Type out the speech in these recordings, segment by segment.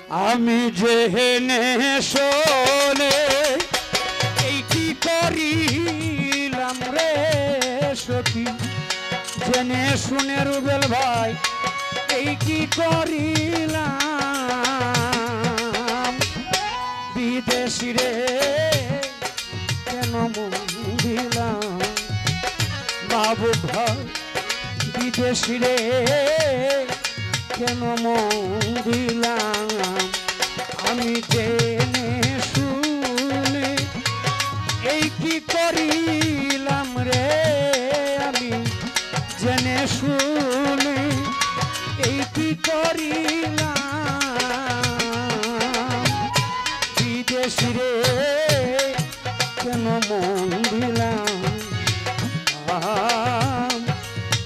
আমি জেনে শোনে এই কি করিলাম রে সখী, জেনে শুনে রুবেল ভাই এই কি করিলাম। বিদেশি রে কেন মন দিলাম, বাবু ভাই বিদেশি রে কেন মন দিলাম। আমি জেনে শুনে এই কি করিলাম রে, আমি জেনে শুনে এই কি করিলাম। বিদেশি রে কেন মন দিলাম,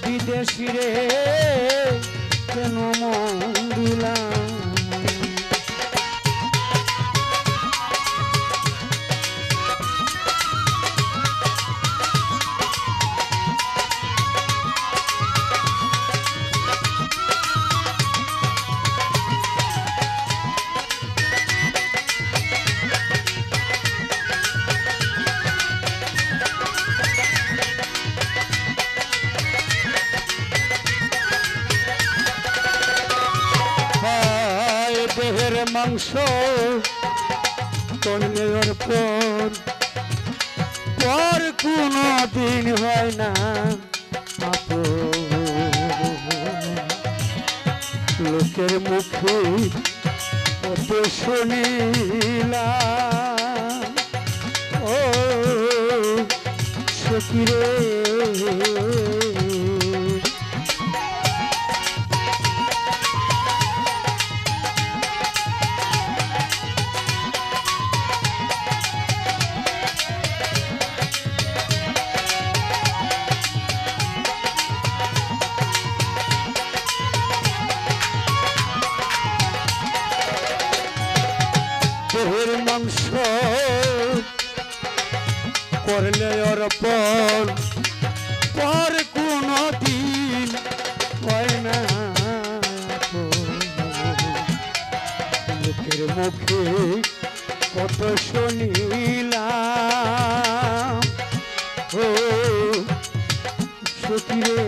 বিদেশি রে কেন মন দিলাম। দেহের মাংস কর্মের পর পর কোনো দিন হয় না লোকের মুখে কত শুনিলাম। ও সখী রে দেহের মাংস করলে অর্পণ পর কোনো দিন হয় না লোকের মুখে কত শুনিলাম। ও সখী রে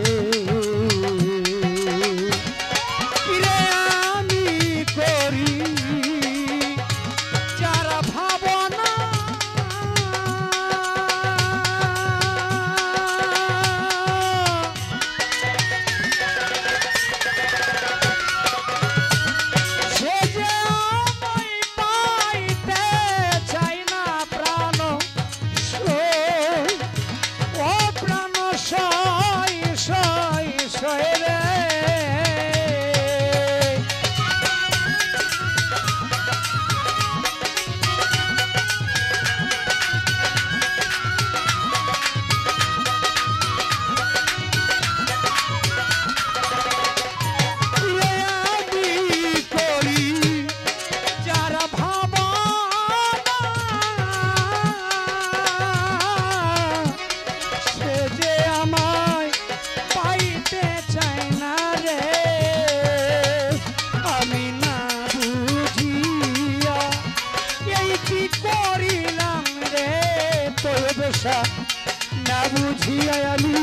না বুঝিয়া আমি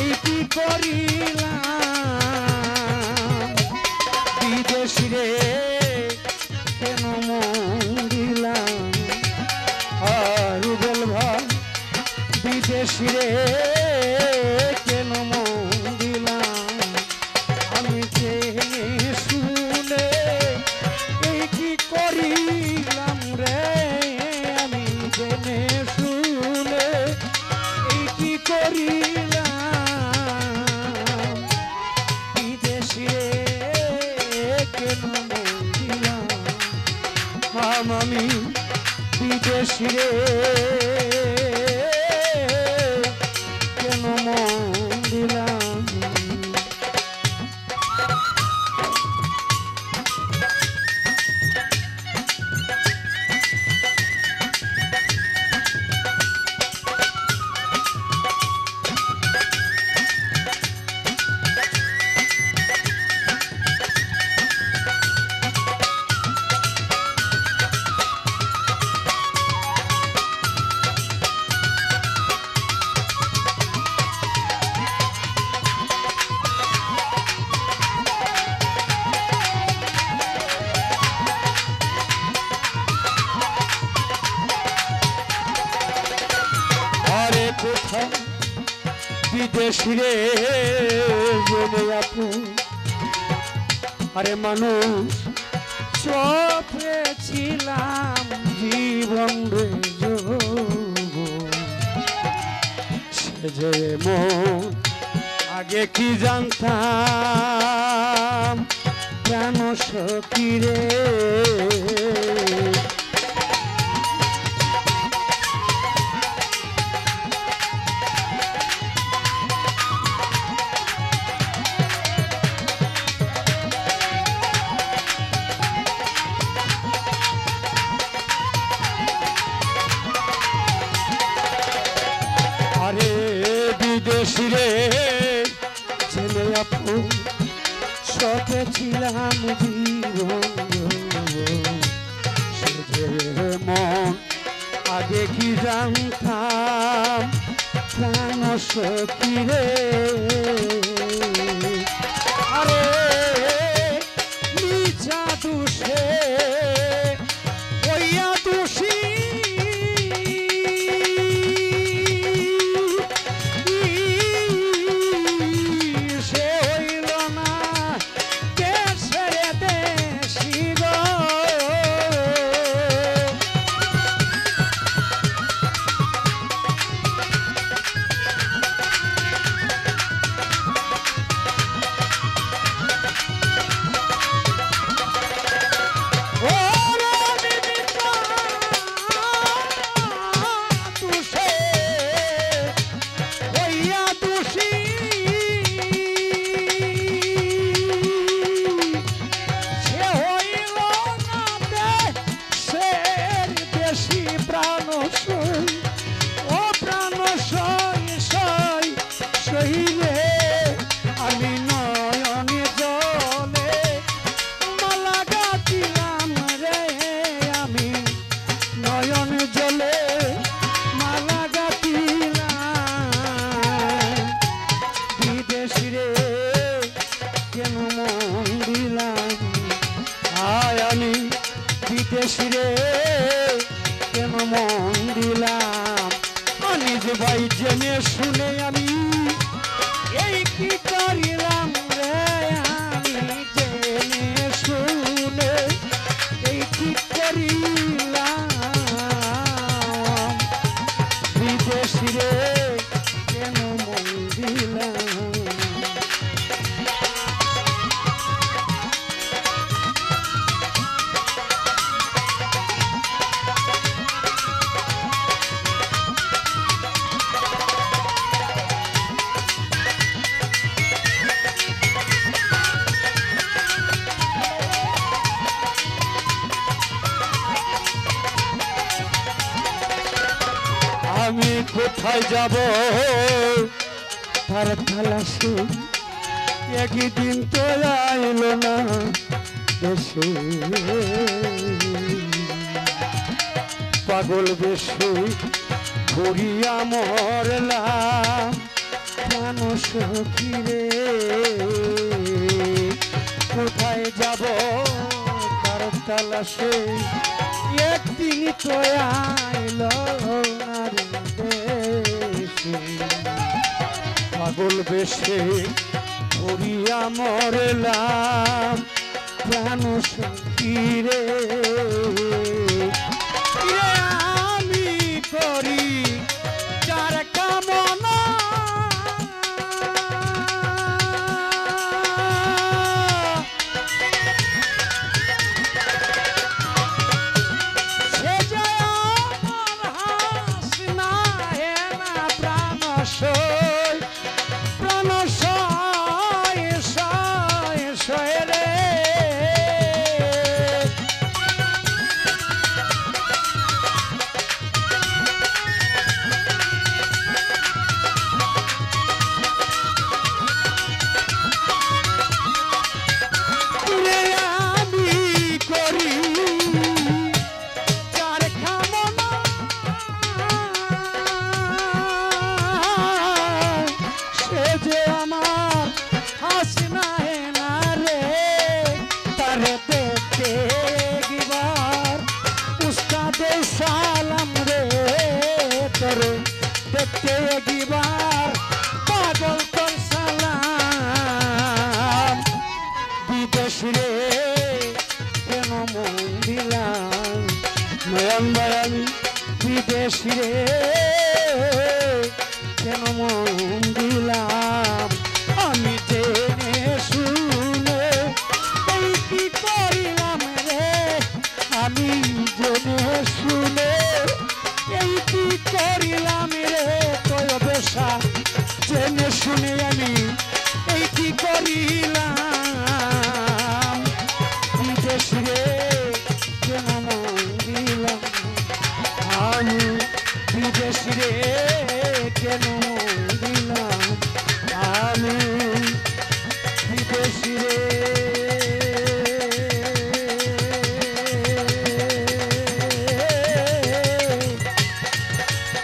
এই কি করিলাম। বিদেশি রে কেন মন দিলাম, রুবেল ভাই বিদেশি রে কেন মন দিলাম। আমি জেনে শুনে এই কি করিলাম রে, আমি জেনে শুনে এই কি করিলাম। বিদেশি রে কেন মন দিলাম, আমি বিদেশি রে কেন মন দিলাম। বিদেশি রে জেনে আপু আরে মানুষ চোখে ছিলাম জীবন রে সে যে মন আগে কি জানতাম প্রাণ সখী রে বিদেশি রে ছেলে আপু শখে ছিলাম জীবন সে যে মন আগে কি জানতাম প্রাণ সখী রে আরে নিচা দুষে ওইয়া দুষি বিদেশি রে কেন মন দিলাম নিজ ভাই জেনে শুনে আমি এই কি করিলাম রে আমি জেনে শুনে এই কি করিলাম বিদেশি রে কেন মন দিলাম আমি কোথায় যাব তার তালাশে একদিন তো আইলো না দেশে পাগল বেশে ঘুরিয়া মরলাম প্রাণ সখী রে কোথায় যাব তার তালাশে একদিন তো আইলো না পাগল বেশে ঘুরিয়া মরলাম প্রাণ সখী রে আমি করি যার কামনা নয়ন ভাই আমি বিদেশি রে কেন মন দিলাম আমি জেনে শুনে এই কি করিলাম রে আমি জেনে শুনে এই কি করিলাম রে তোর বেশা জেনে শুনে আমি এই কি করিলাম বিদেশ রে কেন মন দিলাম আমি বিদেশ রে কেন মন দিলাম আমি বিদেশ রে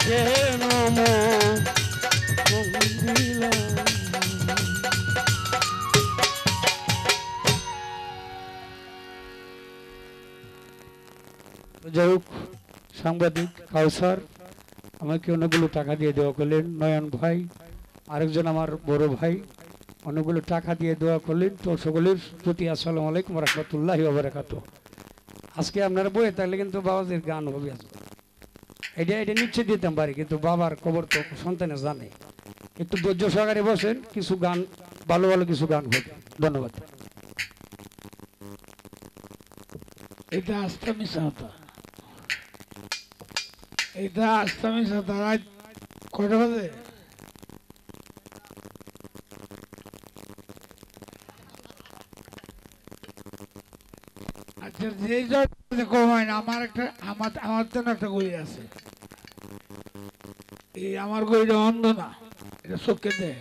কেন মন দিলাম। যাই হোক সাংবাদিক কাউসার আমাকে অনেকগুলো টাকা দিয়ে দেওয়া করলেন, নয়ন ভাই আরেকজন আমার বড় ভাই অনেকগুলো টাকা দিয়ে দেওয়া করলেন। তো সকলের প্রতি আসসালামু আলাইকুম রহমতুল্লাহি ওয়া বারাকাতুহু। আজকে আপনারা বইয়ে তাহলে কিন্তু বাবাদের গান হবে আজকে, এটা নিশ্চয় দিতাম পারি, কিন্তু বাবার খবর তো সন্তানে জানে। একটু ধৈর্য সহকারে বসেন, কিছু গান ভালো ভালো কিছু গান হবে। ধন্যবাদ। এটা আস্তামি সাঁতা, এটা আস্তামি সাঁতা। রাত কটা বাজে? আচ্ছা, যেই কমায় না, আমার একটা আমার জন্য একটা গই আছে। এই আমার গইটা অন্ধ না, এটা চোখে দেয়।